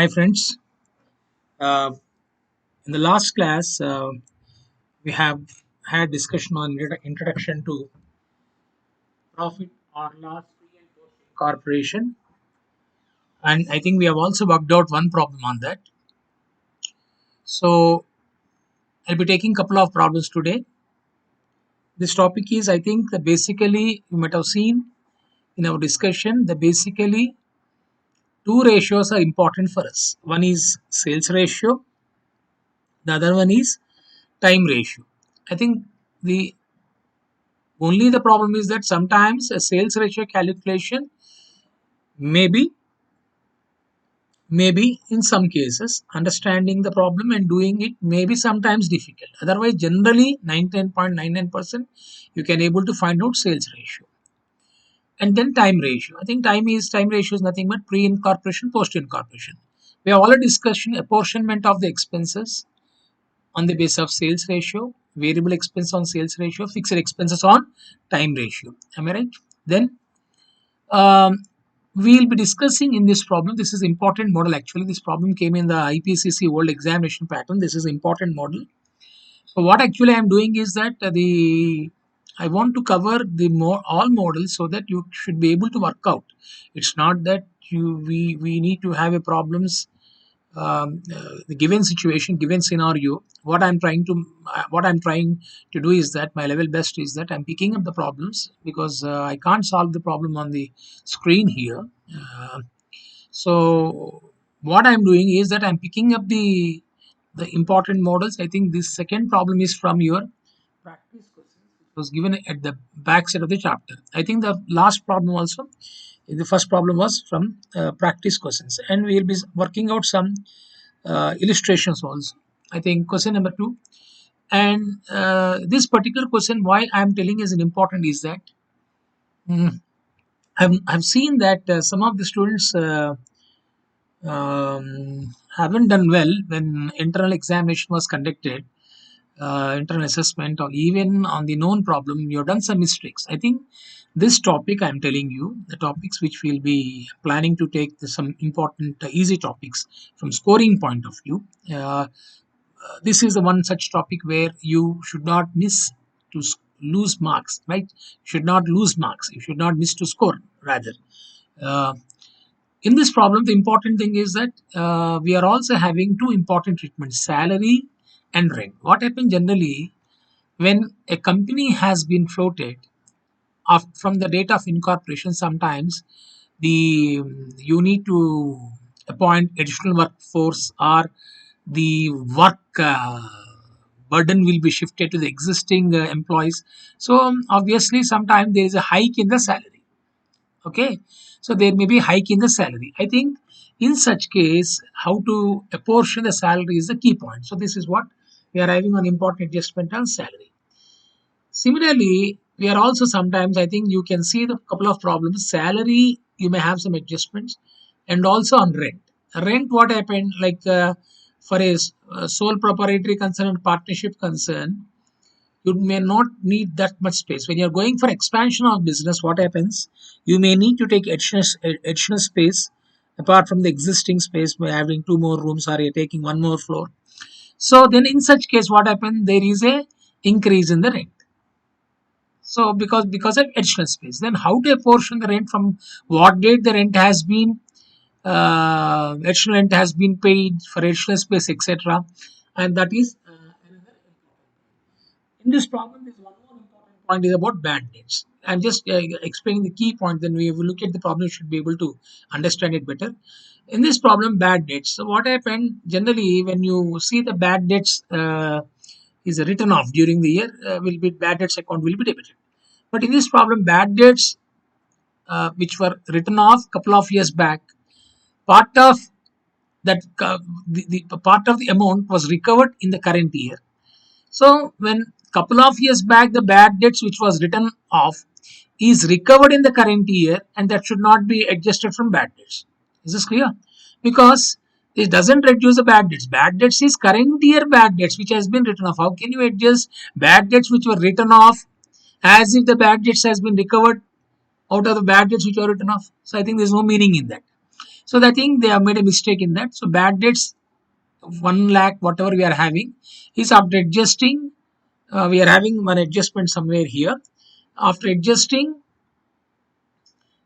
Hi friends, uh, in the last class we have had discussion on introduction to profit or loss pre and post incorporation, and I think we have also worked out one problem on that. So I'll be taking a couple of problems today. This topic is, I think, the basically you might have seen in our discussion, the basically two ratios are important for us. One is sales ratio, the other one is time ratio. I think the only the problem is that sometimes a sales ratio calculation maybe maybe in some cases understanding the problem and doing it may be sometimes difficult. Otherwise, generally 99.99% you can able to find out sales ratio. And then time ratio. I think time ratio is nothing but pre-incorporation, post-incorporation. We have already discussed apportionment of the expenses on the basis of sales ratio, variable expense on sales ratio, fixed expenses on time ratio. Am I right? Then um, we'll be discussing in this problem. This is important model actually. This problem came in the IPCC World Examination Pattern. This is important model. So what actually I'm doing is that I want to cover the all models so that you should be able to work out. It's not that we need to have a problems the given situation, given scenario. What I'm trying to do is that my level best is that I'm picking up the problems because I can't solve the problem on the screen here. Uh, so what I'm doing is that I'm picking up the important models. I think this second problem is from your practice questions, which was given at the back side of the chapter. I think the last problem also, the first problem was from practice questions, and we'll be working out some illustrations also. I think question number two, and this particular question, why I'm telling is an important is that mm, I've seen that some of the students haven't done well when internal examination was conducted, internal assessment, or even on the known problem, you've done some mistakes. I think this topic I'm telling you, the topics which we'll be planning to take some important easy topics from scoring point of view. This is the one such topic where you should not miss to lose marks, right? Should not lose marks. You should not miss to score rather. Uh, in this problem, the important thing is that we are also having two important treatments: salary and rent. What happens generally when a company has been floated from the date of incorporation? Sometimes the you need to appoint additional workforce, or the work burden will be shifted to the existing employees. So obviously sometimes there is a hike in the salary. Okay, so there may be hike in the salary. I think in such case how to apportion the salary is the key point. So this is what we are having an important adjustment on salary. Similarly, we are also sometimes, I think you can see the couple of problems. Salary, you may have some adjustments, and also on rent. Rent, what happened, like for a sole proprietary concern and partnership concern, you may not need that much space. When you're going for expansion of business, what happens? You may need to take additional space apart from the existing space by having two more rooms, or you're taking one more floor. So then in such case, what happens? There is a increase in the rent. So because of additional space, then how to apportion the rent, from what date the rent has been additional rent has been paid for additional space, etc. And that is another in this problem. There's one more important point is about bad debts. I'm just explaining the key point. Then we will look at the problem. You should be able to understand it better. In this problem, bad debts. So what happened generally when you see the bad debts is written off during the year, will be bad debts account will be debited. But in this problem, bad debts which were written off couple of years back, part of that the part of the amount was recovered in the current year. So when couple of years back the bad debts which was written off is recovered in the current year, and that should not be adjusted from bad debts. Is this clear? Because it doesn't reduce the bad debts. Bad debts is current year bad debts which has been written off. How can you adjust bad debts which were written off as if the bad debts has been recovered out of the bad debts which are written off? So I think there's no meaning in that. So I think they have made a mistake in that. So bad debts 1 lakh whatever we are having is after adjusting. We are having one adjustment somewhere here. After adjusting,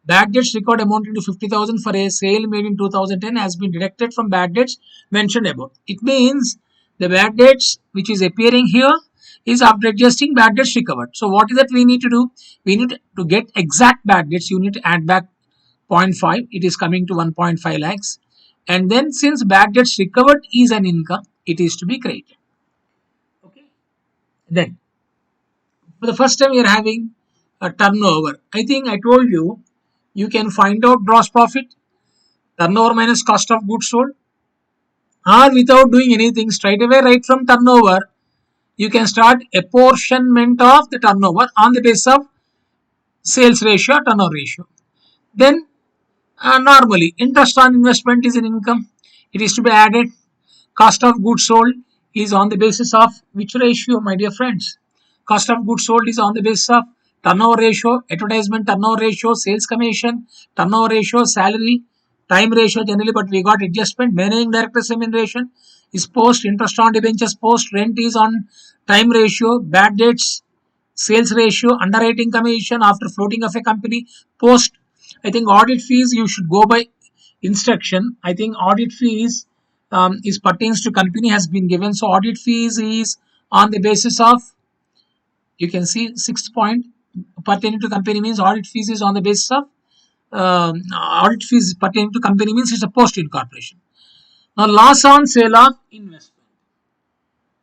bad debts record amounting to 50,000 for a sale made in 2010 has been deducted from bad debts mentioned above. It means the bad debts which is appearing here is after adjusting bad debts recovered. So what is that we need to do? We need to get exact bad debts. You need to add back 0.5. It is coming to 1.5 lakhs. And then since bad debts recovered is an income, it is to be created. Okay. Then for the first time we are having a turnover. I think I told you you can find out gross profit, turnover minus cost of goods sold, or without doing anything straight away right from turnover you can start apportionment of the turnover on the basis of sales ratio, turnover ratio. Then normally interest on investment is an income, it is to be added. Cost of goods sold is on the basis of which ratio, my dear friends? Cost of goods sold is on the basis of turnover ratio, advertisement turnover ratio, sales commission, turnover ratio, salary, time ratio generally, but we got adjustment. Managing director's remuneration is post, interest on debentures post, rent is on time ratio, bad debts, sales ratio, underwriting commission after floating of a company post. I think audit fees you should go by instruction. I think audit fees is pertains to company has been given. So audit fees is on the basis of, you can see 6th point, pertaining to company means audit fees is on the basis of audit fees pertaining to company means it's a post incorporation. Now loss on sale of investment.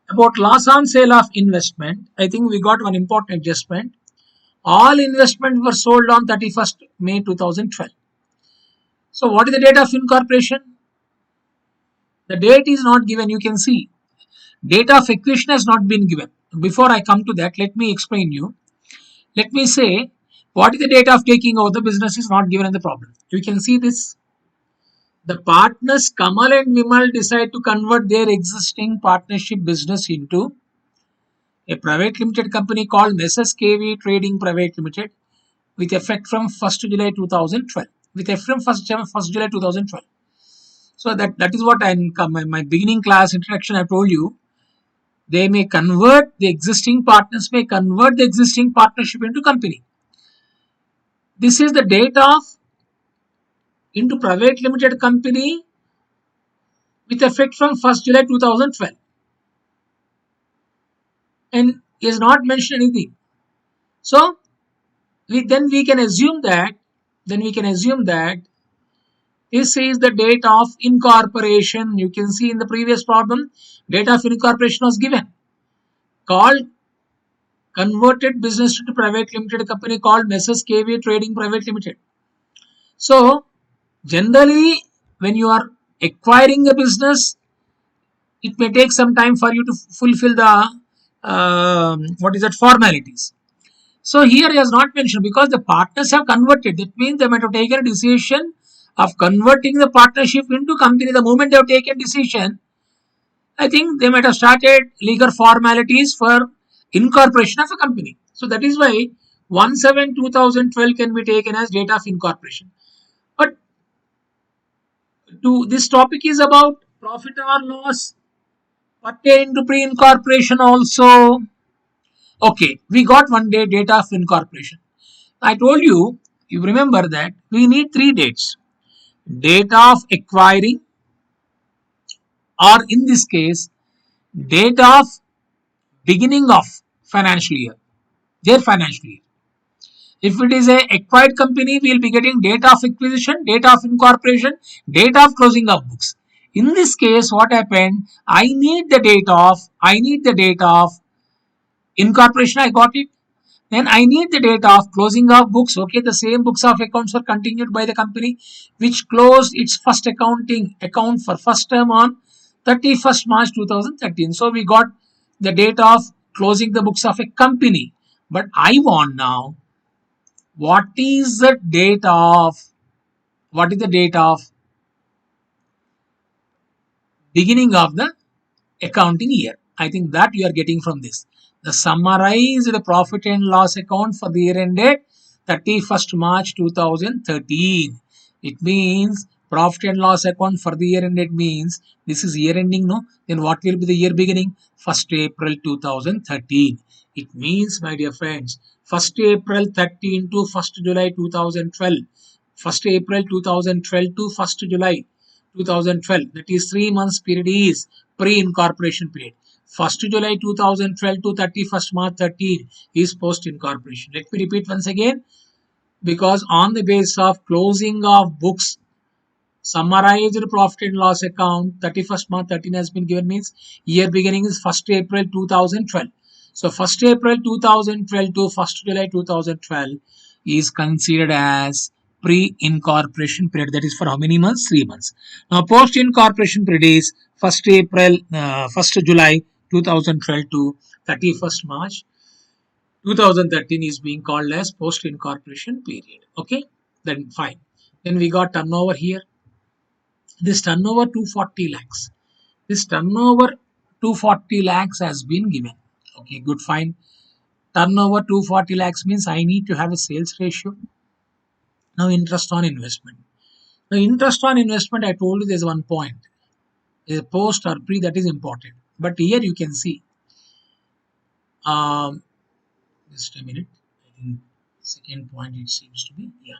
About loss on sale of investment, I think we got one important adjustment. All investments were sold on 31st May 2012. So what is the date of incorporation? The date is not given. You can see date of acquisition has not been given. Before I come to that, let me explain you. Let me say what is the date of taking over the business is not given in the problem. You can see this. The partners Kamal and Vimal decide to convert their existing partnership business into a private limited company called Messrs KV Trading Private Limited with effect from 1st July 2012. With effect from 1st July 2012. So that is what my beginning class introduction I told you. They may convert the existing partners may convert the existing partnership into company. This is the date of into private limited company with effect from 1st July 2012. And he has not mentioned anything. So then we can assume that this is the date of incorporation. You can see in the previous problem, date of incorporation was given. Called converted business to private limited company called Messrs KV Trading Private Limited. So generally, when you are acquiring a business, it may take some time for you to fulfill the formalities. So here he has not mentioned because the partners have converted. That means they might have taken a decision of converting the partnership into company. The moment they have taken decision, I think they might have started legal formalities for incorporation of a company. So that is why 1/7/2012 can be taken as date of incorporation. But this topic is about profit or loss pertaining to pre-incorporation also. Okay, we got one day date of incorporation. I told you, you remember that we need 3 dates. Date of acquiring, or in this case, date of beginning of financial year, their financial year. If it is a acquired company, we will be getting date of acquisition, date of incorporation, date of closing of books. In this case, what happened? I need the date of incorporation. I got it. Then I need the date of closing of books. Okay, the same books of accounts were continued by the company which closed its first account for first term on 31st March 2013. So we got the date of closing the books of a company. But I want now what is the date of beginning of the accounting year. I think that you are getting from this. The summarized profit and loss account for the year ended 31st March 2013. It means Profit and loss account for the year ended means this is year ending, no? Then what will be the year beginning? 1st April 2013. It means, my dear friends, 1st April 13 to 1st July 2012. 1st April 2012 to 1st July 2012. That is 3 months period is pre-incorporation period. 1st July 2012 to 31st March 13 is post-incorporation. Let me repeat once again, because on the basis of closing of books, summarized profit and loss account 31st March 13 has been given means year beginning is 1st April 2012. So 1st April 2012 to 1st July 2012 is considered as pre-incorporation period. That is for how many months? 3 months. Now post-incorporation period is 1st April, 1st July 2012 to 31st March 2013 is being called as post-incorporation period. Okay, then fine. Then we got turnover here. This turnover 240 lakhs. This turnover 240 lakhs has been given. Okay, good, fine. Turnover 240 lakhs means I need to have a sales ratio. Now interest on investment. Now interest on investment, I told you there's one point. Is post or pre, that is important. But here you can see. Just a minute. I think second point it seems to be, yeah.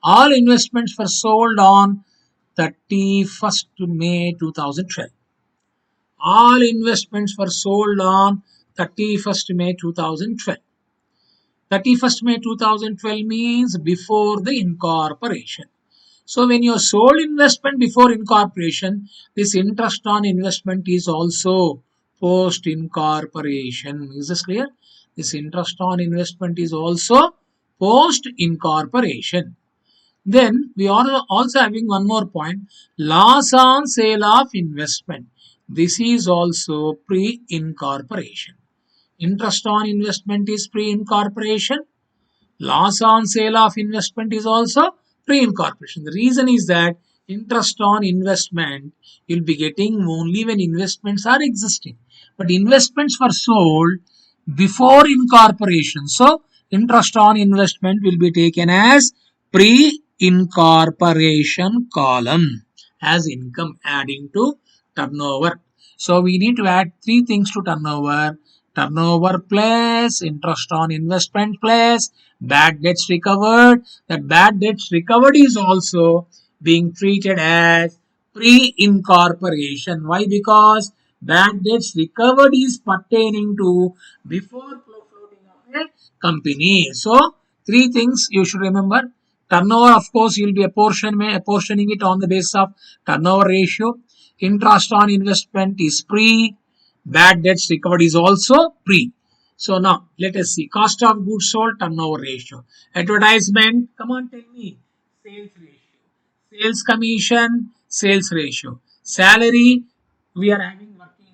All investments were sold on 31st May 2012. All investments were sold on 31st May 2012. 31st May 2012 means before the incorporation. So when you sold investment before incorporation, this interest on investment is also post incorporation. Is this clear? This interest on investment is also post incorporation. Then we are also having one more point, loss on sale of investment. This is also pre-incorporation. Interest on investment is pre-incorporation. Loss on sale of investment is also pre-incorporation. The reason is that interest on investment you'll be getting only when investments are existing. But investments were sold before incorporation. So interest on investment will be taken as pre-incorporation column as income adding to turnover. So we need to add three things to turnover. Turnover plus interest on investment plus bad debts recovered. That bad debts recovered is also being treated as pre-incorporation. Why? Because bad debts recovered is pertaining to before floating of a company. So three things you should remember. Turnover, of course, you will be apportioning it on the basis of turnover ratio. Interest on investment is pre. Bad debts recovered is also pre. So now let us see. Cost of goods sold, turnover ratio. Advertisement, come on, tell me. Sales ratio. Sales commission, sales ratio. Salary, we are having working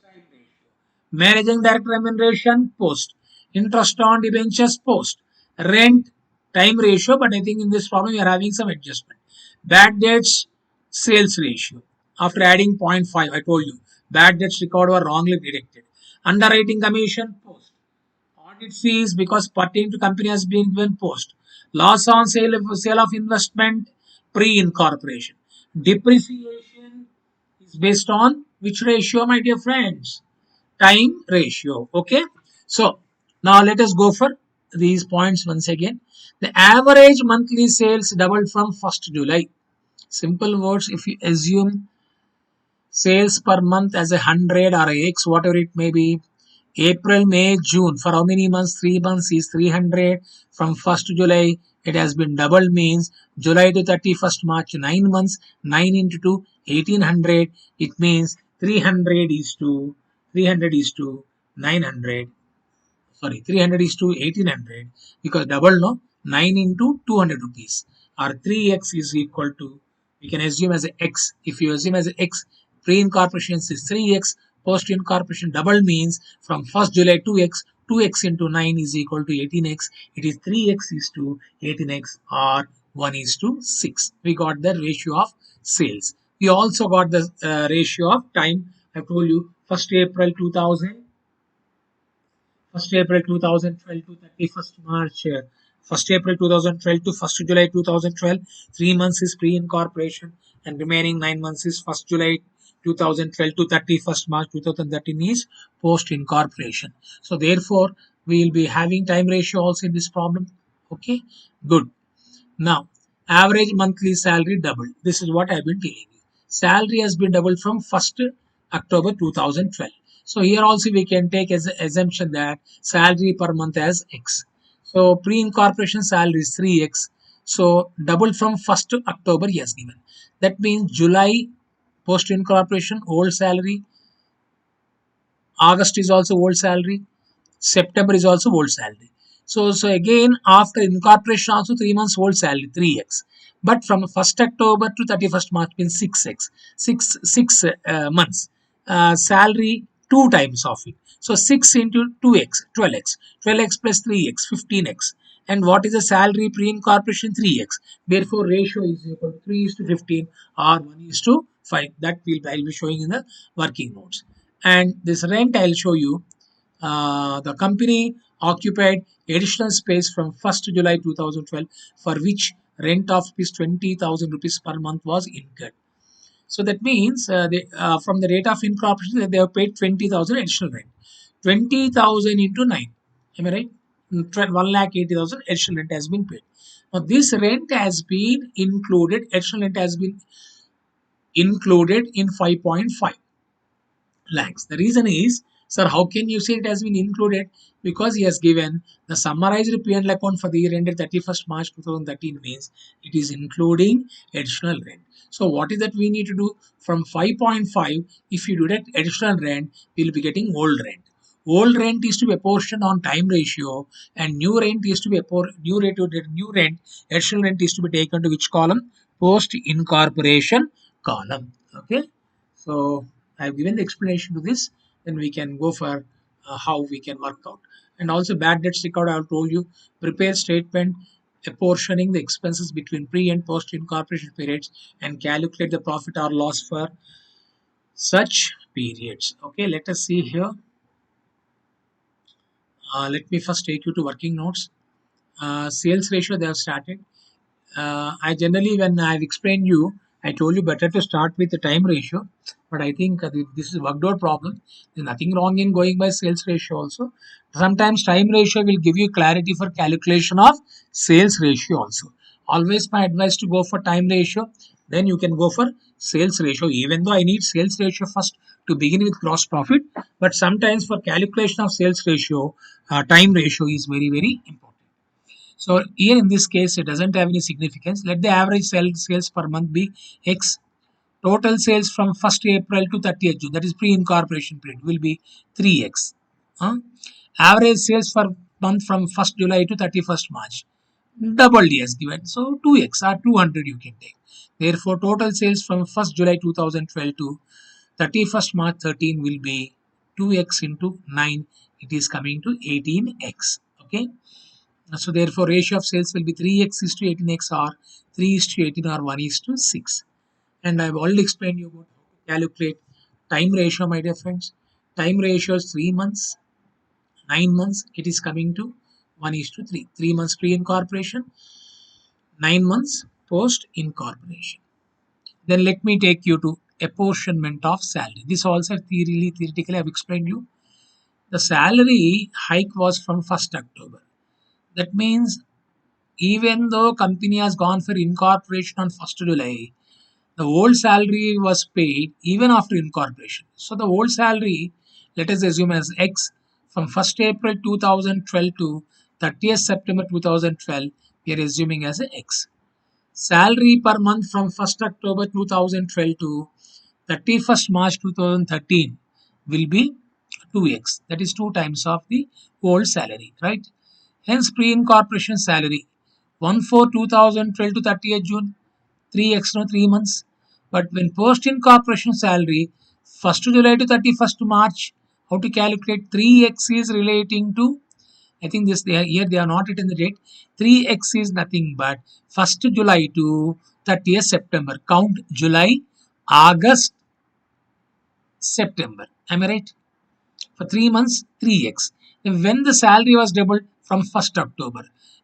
side ratio. Managing director remuneration, post. Interest on debentures, post. Rent, time ratio, but I think in this problem we are having some adjustment. Bad debts, sales ratio. After adding 0.5, I told you, bad debts recorded were wrongly deducted. Underwriting commission, post. Audit fees because pertaining to company has been given post. Loss on sale of investment, pre-incorporation. Depreciation is based on which ratio, my dear friends? Time ratio. Okay. So now let us go for these points once again. The average monthly sales doubled from 1st July. Simple words, if you assume sales per month as 100 or X, whatever it may be. April, May, June. For how many months? 3 months is 300. From 1st July, it has been doubled means July to 31st March, 9 months. 9 into 2, 1800. It means 300 is to 900. Sorry, 300 is to 1800 because double, no? 9 into 200 rupees or 3x is equal to, we can assume as a x. If you assume as a x, pre-incorporation is 3x, post-incorporation double means from 1st July 2x, 2x into 9 is equal to 18x. It is 3x is to 18x or 1 is to 6. We got the ratio of sales. We also got the ratio of time. I told you 1st April 2000. 1st April 2012 to 31st March 1st April 2012 to 1st July 2012, 3 months is pre-incorporation, and remaining 9 months is 1st July 2012 to 31st March 2013 is post-incorporation. So therefore, we will be having time ratio also in this problem. Okay, good. Now, average monthly salary doubled. This is what I have been telling you. Salary has been doubled from 1st October 2012. So here also we can take as an assumption that salary per month as X. So pre-incorporation salary is 3X. So doubled from 1st October he has given. That means July post-incorporation old salary, August is also old salary, September is also old salary. So again after incorporation also 3 months old salary 3x. But from 1st October to 31st March means 6x. 6 months. Salary 2 times of it. So 6 into 2x 12x. 12x plus 3x 15x. And what is the salary pre-incorporation 3x. Therefore ratio is equal to 3 is to 15 or 1 is to 5. That I'll be showing in the working notes. And this rent I'll show you. The company occupied additional space from 1st July 2012 for which rent of rupees 20,000 rupees per month was incurred. So that means from the rate of incorporation they have paid 20,000 additional rent. 20,000 into 9. Am I right? 1,80,000 additional rent has been paid. Now this rent has been included, additional rent has been included in 5.5 lakhs. The reason is, sir, how can you say it has been included? Because he has given the summarized P&L account for the year ended 31st March 2013 means it is including additional rent. So what is that we need to do? From 5.5, if you deduct additional rent, we will be getting old rent. Old rent is to be apportioned on time ratio, and new rent is to be new rent. Additional rent is to be taken to which column? Post incorporation column. Okay. So I have given the explanation to this. Then we can go for how we can work out. And also bad debts record, I have told you. Prepare statement apportioning the expenses between pre and post incorporation periods and calculate the profit or loss for such periods. Okay, let us see here. Let me first take you to working notes. Sales ratio they have started. I generally, when I've explained you, I told you better to start with the time ratio. But I think this is a worked out problem. There's nothing wrong in going by sales ratio also. Sometimes time ratio will give you clarity for calculation of sales ratio also. Always my advice to go for time ratio. Then you can go for sales ratio. Even though I need sales ratio first to begin with gross profit. But sometimes for calculation of sales ratio, time ratio is very, very important. So here in this case, it doesn't have any significance. Let the average sales per month be X. Total sales from 1st April to 30th June, that is pre-incorporation period, will be 3X. Average sales per month from 1st July to 31st March, double D as given. So 2X or 200 you can take. Therefore, total sales from 1st July 2012 to 31st March 13 will be 2X into 9. It is coming to 18X. Okay. So therefore, ratio of sales will be 3x is to 18x or 3 is to 18 or 1 is to 6. And I've already explained you about how to calculate time ratio, my dear friends. Time ratio is 3 months, 9 months. It is coming to 1 is to 3. 3 months pre-incorporation, 9 months post-incorporation. Then let me take you to apportionment of salary. This also theoretically I've explained you. The salary hike was from 1st October. That means even though company has gone for incorporation on 1st July, the old salary was paid even after incorporation. So the old salary, let us assume as X from 1st April 2012 to 30th September 2012, we are assuming as a X. Salary per month from 1st October 2012 to 31st March 2013 will be 2x. That is 2 times of the old salary, right? Hence, pre-incorporation salary 1/4/2012 to 30th June, 3x, no 3 months. But when post-incorporation salary 1st July to 31st March, how to calculate 3x is relating to, I think this here they are not written the date. 3x is nothing but 1st July to 30th September. Count July, August, September. Am I right? For 3 months, 3x. When the salary was doubled from 1st October.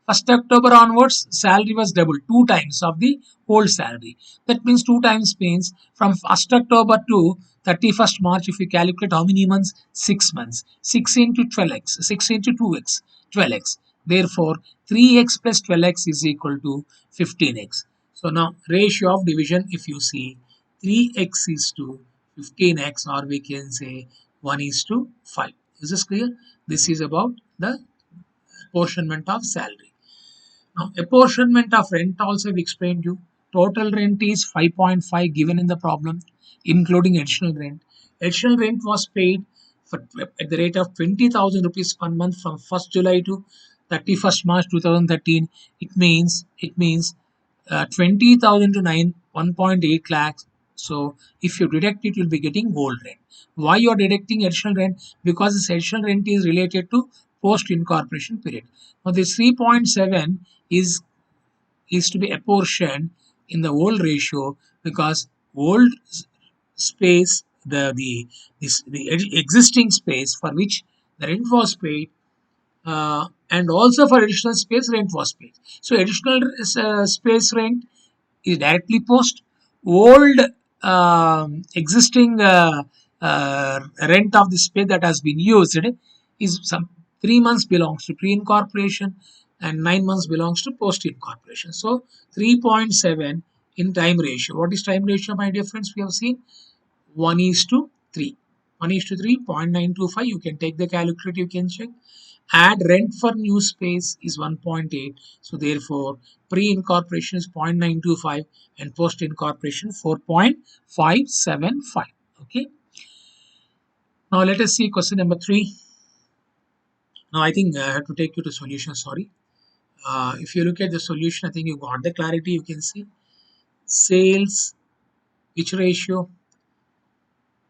1st October onwards, salary was double, 2 times of the old salary. That means 2 times means from 1st October to 31st March, if you calculate how many months? 6 months. 6 into 12x, 6 into 2x, 12x. Therefore, 3x plus 12x is equal to 15x. So now ratio of division, if you see, 3x is to 15x, or we can say 1 is to 5. Is this clear? This is about the apportionment of salary. Now, apportionment of rent also I've explained you. Total rent is 5.5 given in the problem, including additional rent. Additional rent was paid at the rate of 20,000 rupees per month from 1st July to 31st March 2013. It means 20,000 to 1.8 lakhs. So if you deduct it, you'll be getting old rent. Why you are deducting additional rent? Because this additional rent is related to post incorporation period. Now this 3.7 is to be apportioned in the old ratio, because old space, the existing space for which the rent was paid, and also for additional space rent was paid. So additional space rent is directly post. Old existing rent of the space that has been used is some 3 months belongs to pre-incorporation and 9 months belongs to post-incorporation. So 3.7 in time ratio. What is time ratio, my dear friends? We have seen 1 is to 3. 1 is to 3, 0.925. You can take the calculator, you can check. Add rent for new space is 1.8. So therefore, pre-incorporation is 0.925 and post-incorporation 4.575. Okay. Now let us see question number 3. Now I think I have to take you to solution. Sorry. If you look at the solution, I think you got the clarity. You can see sales, which ratio,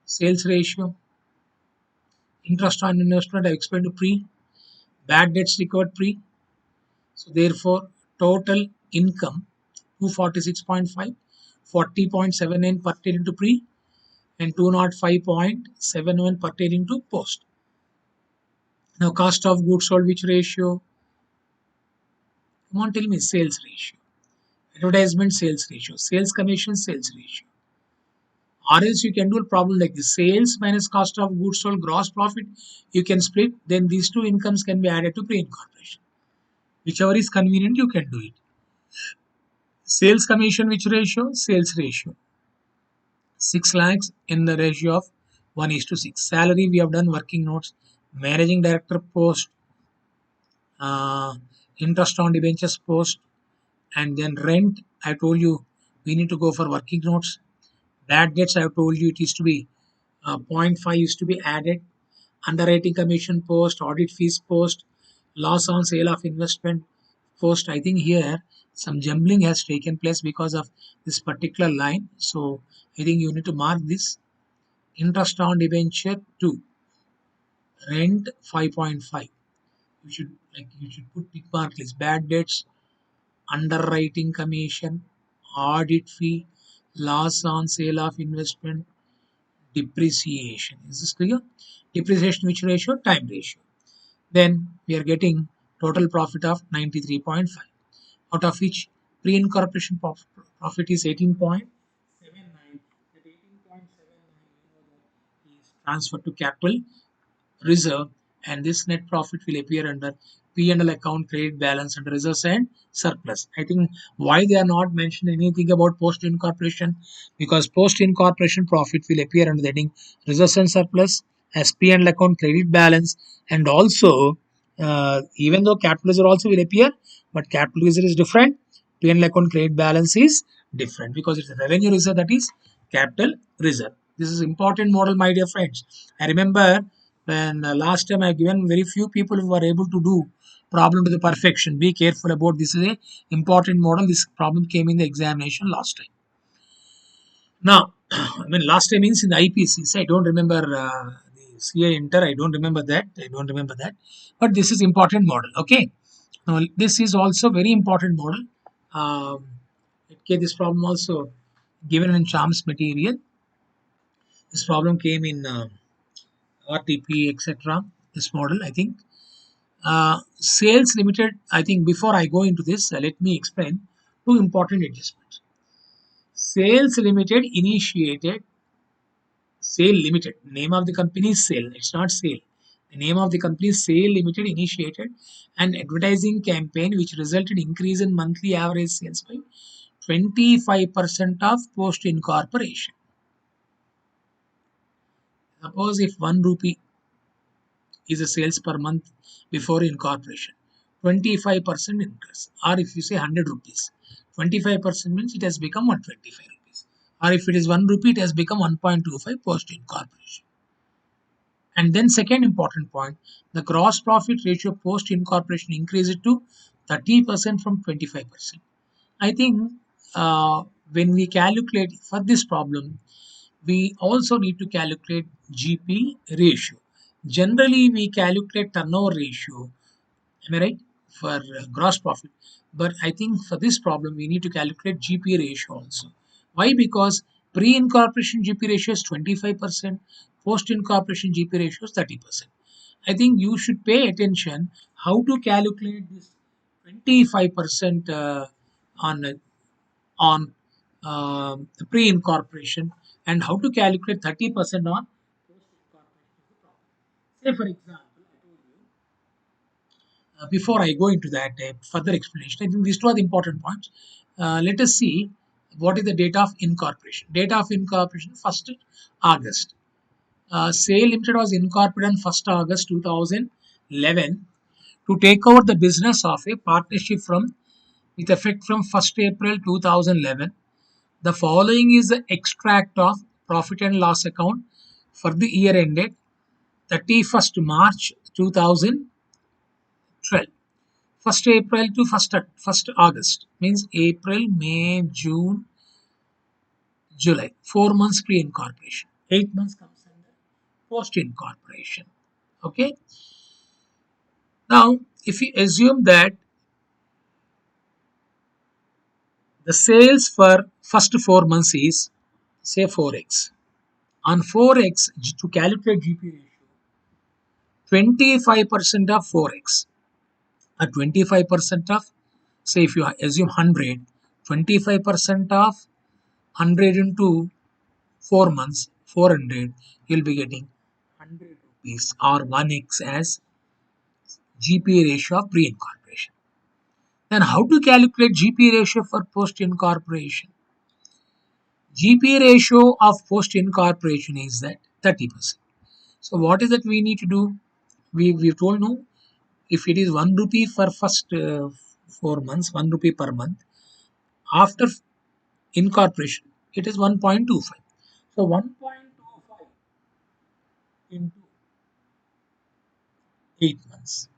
sales ratio, interest on investment. I explained to pre, bad debts recovered pre. So therefore, total income 246.5, 40.79 pertaining to pre, and 205.71 pertaining to post. Now, cost of goods sold, which ratio? Come on, tell me, sales ratio. Advertisement, sales ratio. Sales commission, sales ratio. Or else you can do a problem like this: sales minus cost of goods sold, gross profit. You can split. Then these two incomes can be added to pre-incorporation. Whichever is convenient, you can do it. Sales commission, which ratio? Sales ratio. 6 lakhs in the ratio of 1 is to 6. Salary, we have done working notes. Managing director post, uh, interest on debentures post, and then rent. I told you we need to go for working notes. Bad debts, I have told you it is to be zero point 0.5 is to be added. Underwriting commission post, audit fees post, loss on sale of investment post. I think here some jumbling has taken place because of this particular line. So I think you need to mark this. Interest on debenture 2, rent 5.5. You should put tick mark list. Bad debts, underwriting commission, audit fee, loss on sale of investment, depreciation. Is this clear? Depreciation, which ratio? Time ratio. Then we are getting total profit of 93.5, out of which pre-incorporation profit is 18.79. That 18.79 is transferred to capital reserve, and this net profit will appear under P&L account, credit balance, and reserves and surplus. I think why they are not mentioning anything about post incorporation, because post incorporation profit will appear under the heading reserves and surplus as P&L account, credit balance, and also even though capital reserve also will appear, but capital reserve is different. P&L account, credit balance is different because it's a revenue reserve, that is capital reserve. This is important model, my dear friends. I remember when last time I given very few people who were able to do problem to the perfection. Be careful about this. Is a important model. This problem came in the examination last time. Now, I mean last time means in the IPCs. I don't remember the CA Inter. I don't remember that. I don't remember that. But this is important model. Okay. Now this is also very important model. Um, okay, this problem also given in charms material. This problem came in RTP, etc. This model, I think. Sales limited, I think before I go into this, let me explain two important adjustments. Sales limited initiated Sale Limited. Name of the company is Sale. It's not Sale. The name of the company is Sale Limited initiated an advertising campaign which resulted increase in monthly average sales by 25% of post incorporation. Suppose if 1 rupee is a sales per month before incorporation, 25% increase. Or if you say 100 rupees, 25% means it has become 125 rupees. Or if it is 1 rupee, it has become 1.25 post incorporation. And then second important point, the gross profit ratio post incorporation increased to 30% from 25%. I think when we calculate for this problem, we also need to calculate GP ratio. Generally, we calculate turnover ratio, am I right, for gross profit. But I think for this problem, we need to calculate GP ratio also. Why? Because pre-incorporation GP ratio is 25%, post-incorporation GP ratio is 30%. I think you should pay attention how to calculate this 25% on pre-incorporation and how to calculate 30% on post-incorporation. Say for example, I told you before I go into that further explanation, I think these two are the important points. Let us see what is the date of incorporation. Date of incorporation 1st August. Sale Limited was incorporated on 1st August 2011 to take over the business of a partnership from with effect from 1st April 2011. The following is the extract of profit and loss account for the year ended 31st March 2012. 1st April to 1st August means April, May, June, July. 4 months pre-incorporation. 8 months comes under post-incorporation. Okay. Now, if we assume that the sales for first 4 months is say 4x. On 4x to calculate GP ratio, 25% of 4x or 25% of, say if you assume 100, 25% of 100 into 4 months, 400, you'll be getting 100 rupees or 1x as GP ratio of pre-incorporation. Then how to calculate GP ratio for post-incorporation? GP ratio of post-incorporation is that 30%. So what is that we need to do? We told no, if it is 1 rupee for first 4 months, 1 rupee per month, after incorporation, it is 1.25. So 1.25 into 8 months.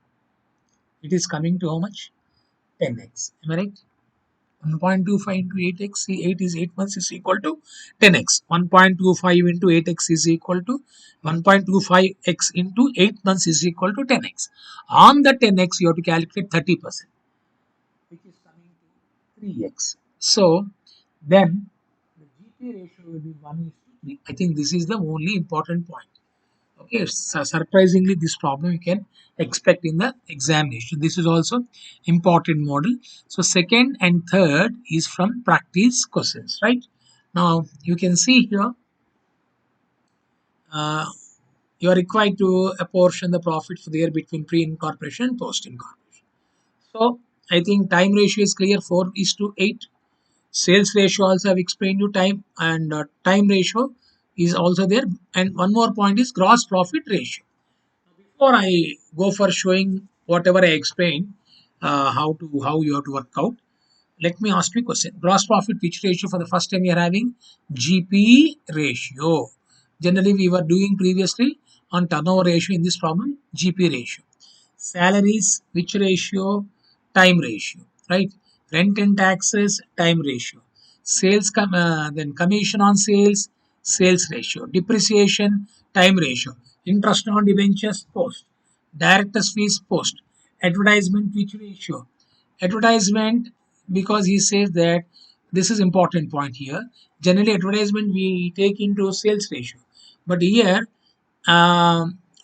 It is coming to how much? 10x. Am I right? 1.25 into 8x, 8 is 8 months is equal to 10x. 1.25 into 8x is equal to 1.25x into 8 months is equal to 10x. On the 10x, you have to calculate 30%, which is coming to 3x. So then the GP ratio will be 1:3. I think this is the only important point. Okay, surprisingly, this problem you can expect in the examination. This is also important model. So second and third is from practice questions, right? Now you can see here, uh, you are required to apportion the profit for the year between pre-incorporation and post-incorporation. So I think time ratio is clear, 4:8. Sales ratio also I've explained you, time and time ratio is also there. And one more point is gross profit ratio. Before I go for showing whatever I explained, how you have to work out, let me ask you a question. Gross profit which ratio? For the first time we are having GP ratio. Generally we were doing previously on turnover ratio. In this problem, GP ratio. Salaries which ratio? Time ratio, right? Rent and taxes, time ratio. Sales then commission on sales ratio. Depreciation, time ratio. Interest on debentures, post. Directors fees, post. Advertisement which ratio? Advertisement, because he says that this is important point here. Generally advertisement we take into sales ratio, but here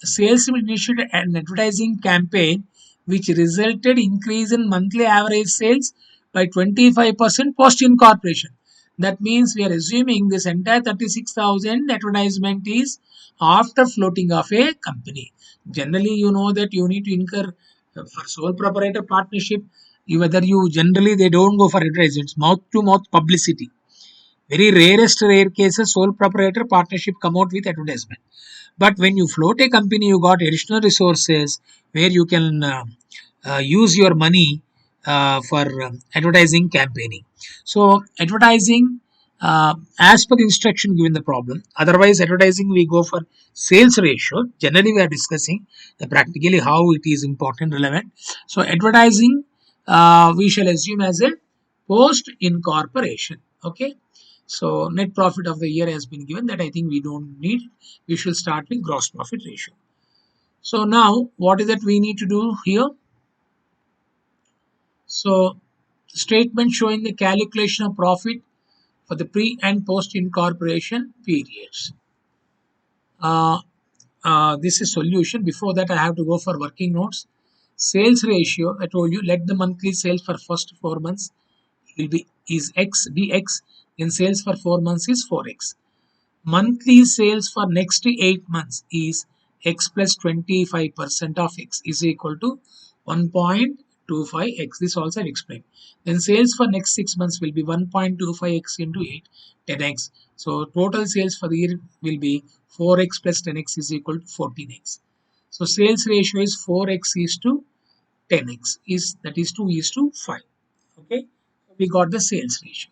sales initiated an advertising campaign which resulted increase in monthly average sales by 25% post incorporation. That means we are assuming this entire 36,000 advertisement is after floating of a company. Generally, you know that you need to incur for sole proprietor partnership. Whether you generally they don't go for advertisements, mouth to mouth publicity. Very rarest rare cases, sole proprietor partnership come out with advertisement. But when you float a company, you got additional resources where you can use your money for advertising campaigning. So advertising as per the instruction given the problem. Otherwise, advertising we go for sales ratio. Generally, we are discussing practically how it is important, relevant. So advertising we shall assume as a post incorporation. Okay. So net profit of the year has been given, that I think we don't need. We should start with gross profit ratio. So now what is that we need to do here? So statement showing the calculation of profit for the pre and post incorporation periods. Uh, this is solution. Before that, I have to go for working notes. Sales ratio, I told you, let the monthly sales for first 4 months will be is x dx, then sales for 4 months is 4x. Monthly sales for next 8 months is x plus 25% of x is equal to 1.25x. This also I've explained. Then sales for next 6 months will be 1.25x into 8, 10x. So total sales for the year will be 4x plus 10x is equal to 14x. So sales ratio is 4x is to 10x, is that is 2 is to 5. Okay, we got the sales ratio.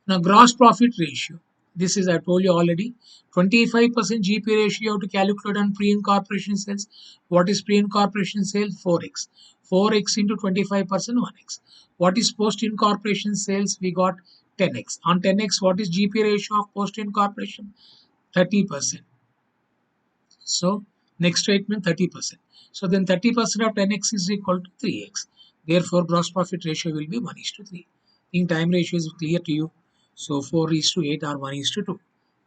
Now, gross profit ratio. This is I told you already. 25% GP ratio you have to calculate on pre-incorporation sales. What is pre-incorporation sales? 4x. 4x into 25%, 1x. What is post-incorporation sales? We got 10x. On 10x, what is GP ratio of post-incorporation? 30%. So next statement 30%. So then 30% of 10x is equal to 3x. Therefore, gross profit ratio will be 1 is to 3. I think time ratio is clear to you. So 4 is to 8 or 1 is to 2. I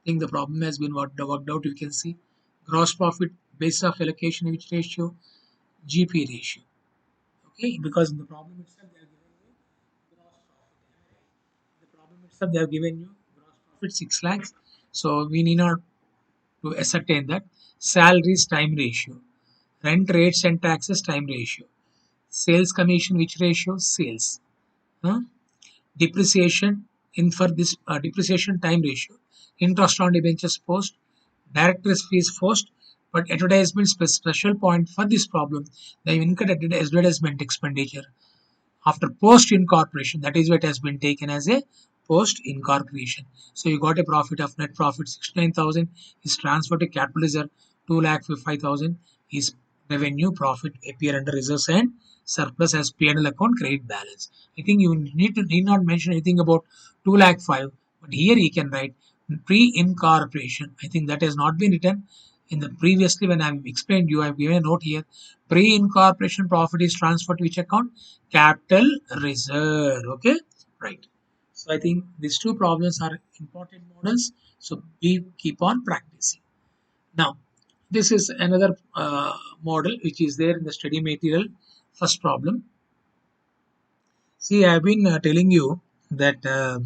think the problem has been worked out. You can see gross profit basis of allocation which ratio? GP ratio. Okay, because in the problem itself they have given you gross profit. The problem itself they have given you gross profit 6 lakhs. So we need not to ascertain that. Salaries time ratio, rent rates and taxes time ratio, sales commission which ratio? Sales. Huh? Depreciation in for this depreciation time ratio, interest on debentures post, directors fees post, but advertisement special point for this problem, they incurred advertisement expenditure after post incorporation. That is what has been taken as a post incorporation. So you got a profit of net profit 69,000 is transferred to capital reserve, 2,05,000 is revenue profit appear under reserves and surplus as P&L account credit balance. I think you need not mention anything about 2,05,000, but here you can write pre-incorporation. I think that has not been written in the previously when I've explained you. I've given a note here. Pre-incorporation profit is transferred to which account? Capital reserve. Okay, right. So I think these two problems are important models. So we keep on practicing. Now, this is another model which is there in the study material. First problem. See, I've been telling you that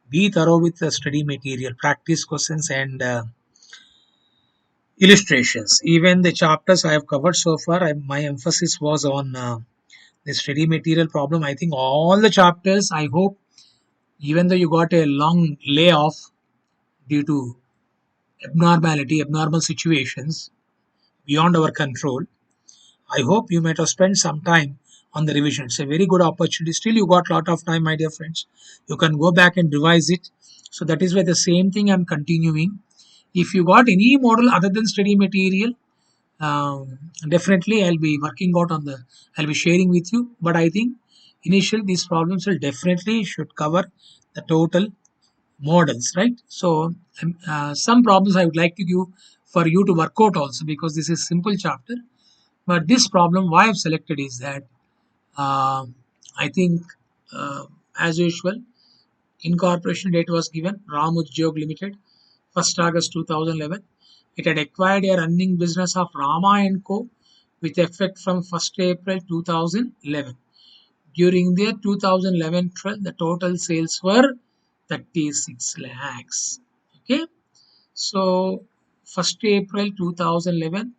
be thorough with the study material, practice questions, and illustrations. Even the chapters I have covered so far, my emphasis was on the study material problem. I think all the chapters, I hope, even though you got a long layoff due to abnormal situations beyond our control, I hope you might have spent some time on the revision. It's a very good opportunity. Still, you got a lot of time, my dear friends. You can go back and revise it. So that is why the same thing I'm continuing. If you got any model other than study material, definitely I'll be working out on the. I'll be sharing with you. But I think initially these problems will definitely should cover the total models, right? So some problems I would like to give for you to work out also, because this is simple chapter. But this problem why I've selected is that uh, I think uh, as usual incorporation date was given Ram Udyog Limited 1st August 2011. It had acquired a running business of Rama and Co. with effect from 1st April 2011. During the 2011-12, the total sales were 36 lakhs. Okay, so 1st April 2011,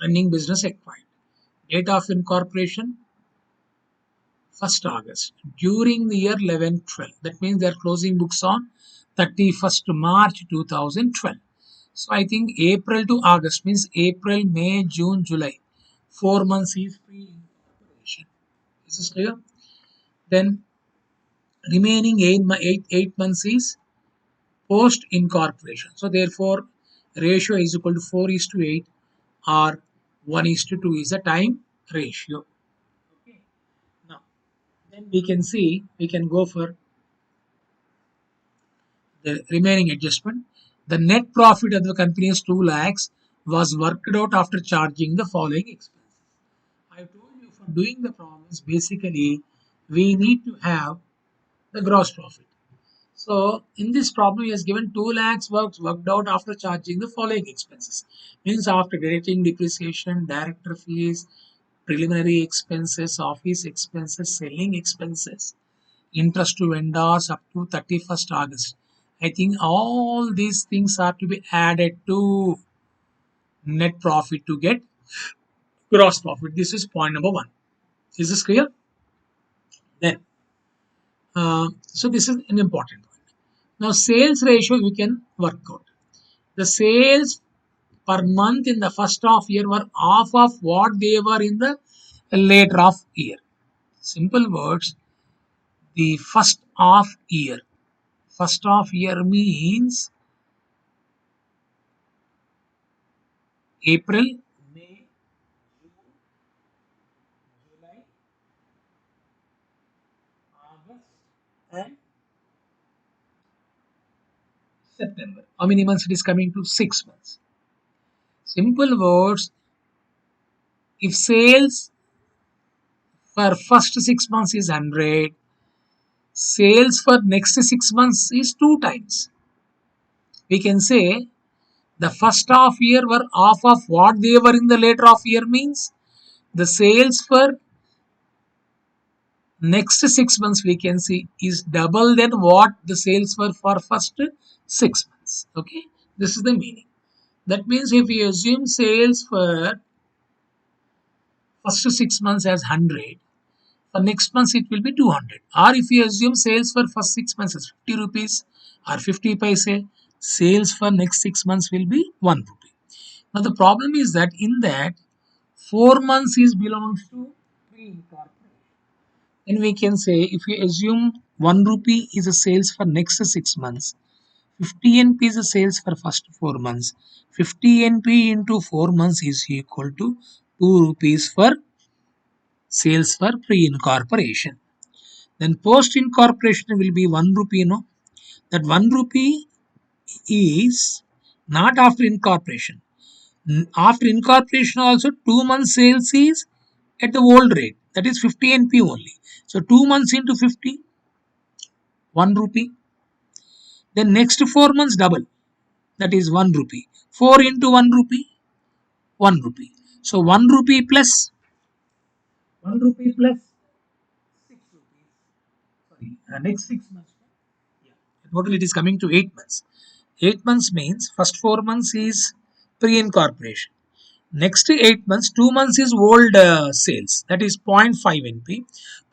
running business acquired. Date of incorporation 1st August. During the year 11-12, that means they are closing books on 31st March 2012. So I think April to August means April, May, June, July. 4 months is pre-incorporation. Is this clear? Then remaining 8 months is post incorporation. So therefore, ratio is equal to 4 is to 8 or 1 is to 2 is the time ratio. Okay. Now, then we can see, we can go for the remaining adjustment. The net profit of the company is 2 lakhs was worked out after charging the following expenses. I told you for doing the problems, basically, we need to have the gross profit. So in this problem, he has given 2 lakhs worked out after charging the following expenses. Means after deducting depreciation, director fees, preliminary expenses, office expenses, selling expenses, interest to vendors up to 31st August. I think all these things are to be added to net profit to get gross profit. This is point number one. Is this clear? Then, so this is an important one. Now, sales ratio you can work out. The sales per month in the first half year were half of what they were in the later half year. Simple words, the first half year. First half year means April, May, June, July, August, and September. How many months it is coming to? 6 months. Simple words, if sales for first 6 months is 100, sales for next 6 months is 2 times. We can say the first half year were half of what they were in the later half year means the sales for next 6 months we can see is double than what the sales were for first 6 months. Okay, this is the meaning. That means if we assume sales for first 6 months as 100, for next month it will be 200. Or if we assume sales for first 6 months as 50 rupees or 50 paise, sales for next 6 months will be 1 rupee. Now the problem is that in that 4 months is belongs to pre-incorporation. And we can say if we assume 1 rupee is a sales for next 6 months, 50 NP is a sales for first 4 months. 50 NP into 4 months is equal to 2 rupees for sales for pre-incorporation. Then post-incorporation will be 1 rupee. No, that 1 rupee is not after incorporation. After incorporation also 2 months sales is at the old rate, that is 50 NP only. So 2 months into 50, 1 rupee. Then next 4 months double, that is 1 rupee. 4 into 1 rupee, 1 rupee. So 1 rupee plus 1 rupee plus 6 rupees. Sorry, next 6 months. Yeah. Total it is coming to 8 months. 8 months means first 4 months is pre-incorporation. Next 8 months, 2 months is old sales, that is 0.5 NP.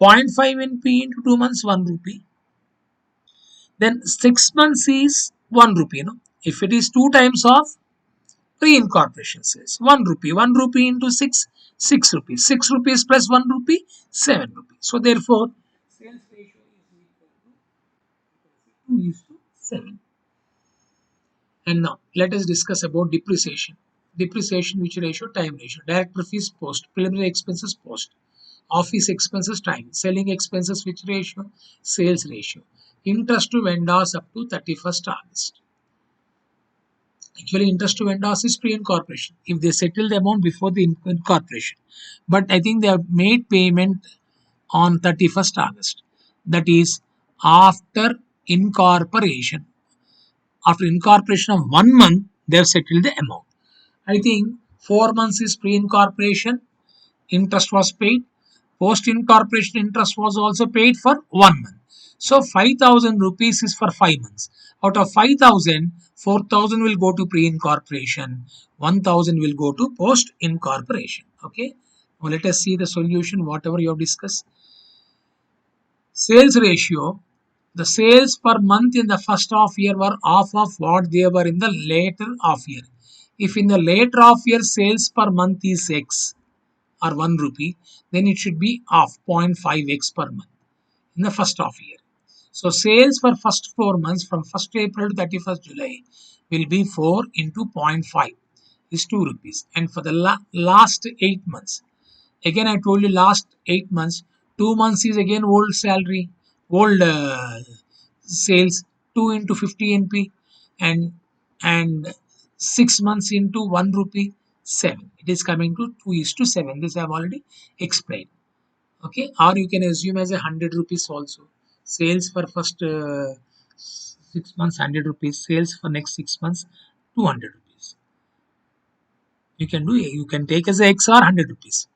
0.5 NP into 2 months, 1 rupee. Then 6 months is 1 rupee. No? If it is 2 times of pre-incorporation sales, 1 rupee. 1 rupee into 6, 6 rupees. 6 rupees plus 1 rupee, 7 rupees. So therefore, sales ratio is equal to 2 is to 7. And now let us discuss about depreciation. Depreciation which ratio? Time ratio. Director fees post. Preliminary expenses post. Office expenses time. Selling expenses which ratio? Sales ratio. Interest to vendors up to 31st August. Actually, interest to vendors is pre-incorporation. If they settle the amount before the incorporation. But I think they have made payment on 31st August. That is after incorporation. After incorporation of 1 month, they have settled the amount. I think 4 months is pre-incorporation, interest was paid. Post-incorporation interest was also paid for 1 month. So 5,000 rupees is for 5 months. Out of 5,000, 4,000 will go to pre-incorporation, 1,000 will go to post-incorporation. Okay. Now let us see the solution, whatever you have discussed. Sales ratio. The sales per month in the first half year were half of what they were in the later half year. If in the later half year sales per month is X or 1 rupee, then it should be half 0.5x per month in the first half year. So sales for first 4 months from 1st April to 31st July will be 4 into 0.5 is 2 rupees. And for the last 8 months, again I told you last 8 months, 2 months is again old salary, old sales, 2 into 50 NP, and 6 months into 1 rupee 7. It is coming to 2 is to 7. This I have already explained. Okay, or you can assume as 100 rupees also. Sales for first 6 months 100 rupees, sales for next 6 months 200 rupees. You can do, you can take as a X or 100 rupees.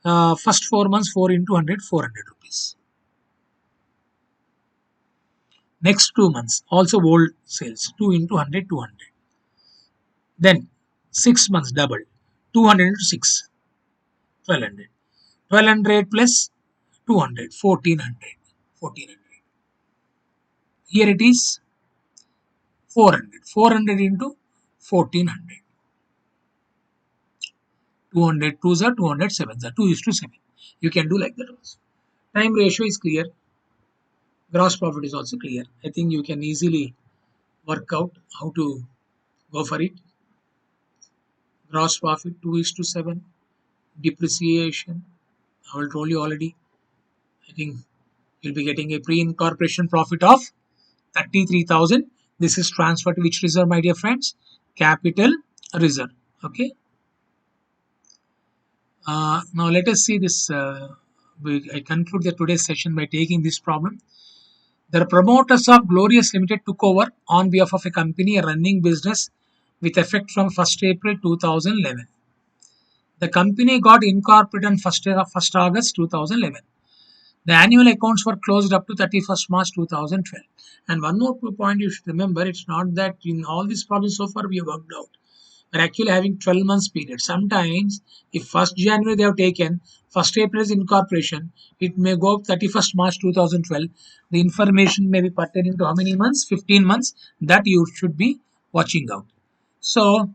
First 4 months 4 into 100, 400 rupees. Next 2 months also old sales, 2 into 100, 200. Then 6 months double, 200 into 6, 1200. 1200 plus 200, 1400. 1400. Here it is 400. 400 into 1400. 200 2s are 200 7s are 2 is to 7. You can do like that also. Time ratio is clear. Gross profit is also clear. I think you can easily work out how to go for it. Gross profit 2 is to 7. Depreciation, I will told you already. I think you'll be getting a pre-incorporation profit of 33,000. This is transferred to which reserve, my dear friends? Capital reserve. Okay. Now let us see this. I conclude the today's session by taking this problem. The promoters of Glorious Limited took over on behalf of a company running business with effect from 1st April 2011. The company got incorporated on 1st August 2011. The annual accounts were closed up to 31st March 2012. And one more point you should remember, it's not that in all these problems so far we have worked out. We're actually having 12 months period. Sometimes if 1st January they have taken, 1st April is incorporation, it may go up 31st March 2012. The information may be pertaining to how many months? 15 months. That you should be watching out. So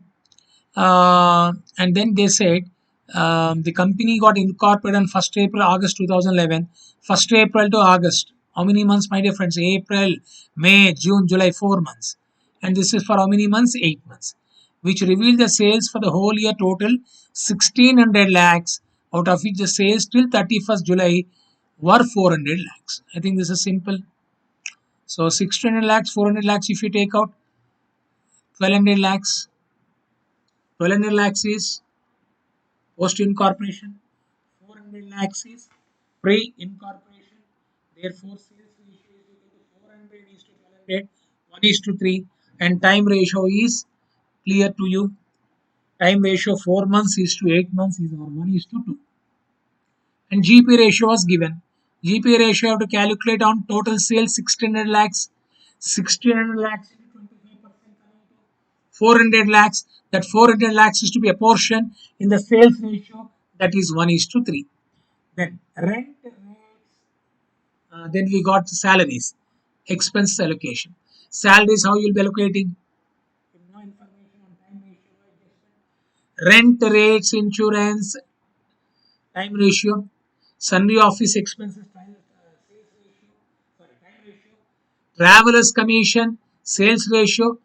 and then they said the company got incorporated on 1st April, August 2011. 1st April to August. How many months, my dear friends? April, May, June, July, 4 months. And this is for how many months? 8 months. Which revealed the sales for the whole year total 1600 lakhs, out of which the sales till 31st July were 400 lakhs. I think this is simple. So 1600 lakhs, 400 lakhs, if you take out 1200 lakhs, 1200 lakhs is post incorporation, 400 lakhs is pre incorporation. Therefore, sales ratio is equal to 400 is to 1200, 1 is to 3, and time ratio is clear to you. Time ratio 4 months is to 8 months is or 1 is to 2. And GP ratio was given. GP ratio you have to calculate on total sales 1600 lakhs. 1600 lakhs into 25% 400 lakhs. That 400 lakhs is to be a portion in the sales ratio, that is 1 is to 3. Then rent rates, then we got salaries, expense allocation. Salaries, how you'll be allocating? No information on time ratio. Rent rates, insurance, time ratio, sundry office expenses, time ratio, travelers commission, sales ratio,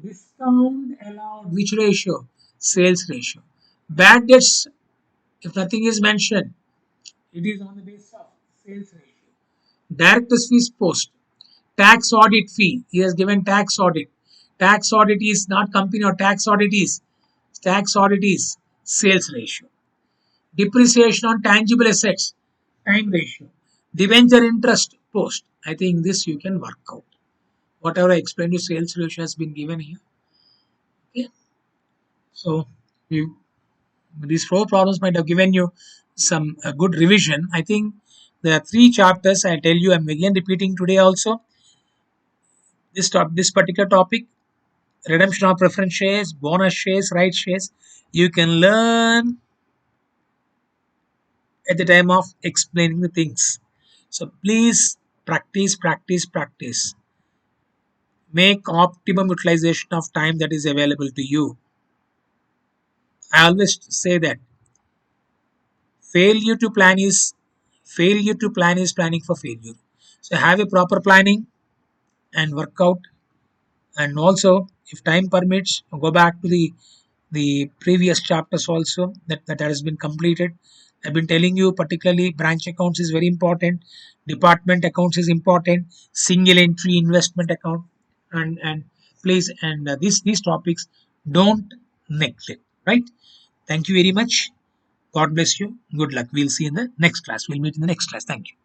discount allowed, which ratio? Sales ratio. Bad debts, if nothing is mentioned, it is on the basis of sales ratio. Director's fees post. Tax audit fee. He has given tax audit. Tax audit is not company or tax audit is. Tax audit is sales ratio. Depreciation on tangible assets. Time ratio. Debenture interest post. I think this you can work out. Whatever I explained to sales ratio has been given here. Okay. So we These 4 problems might have given you some good revision. I think there are 3 chapters. I tell you, I'm again repeating today also. This particular topic, redemption of preference shares, bonus shares, right shares, you can learn at the time of explaining the things. So please practice, practice, practice. Make optimum utilization of time that is available to you. I always say that failure to plan is failure to plan is planning for failure. So have a proper planning and work out. And also, if time permits, go back to the previous chapters also that has been completed. I've been telling you, particularly branch accounts is very important, department accounts is important, single entry investment account, and please, and these topics don't neglect, right? Thank you very much. God bless you. Good luck. We'll see you in the next class. We'll meet in the next class. Thank you.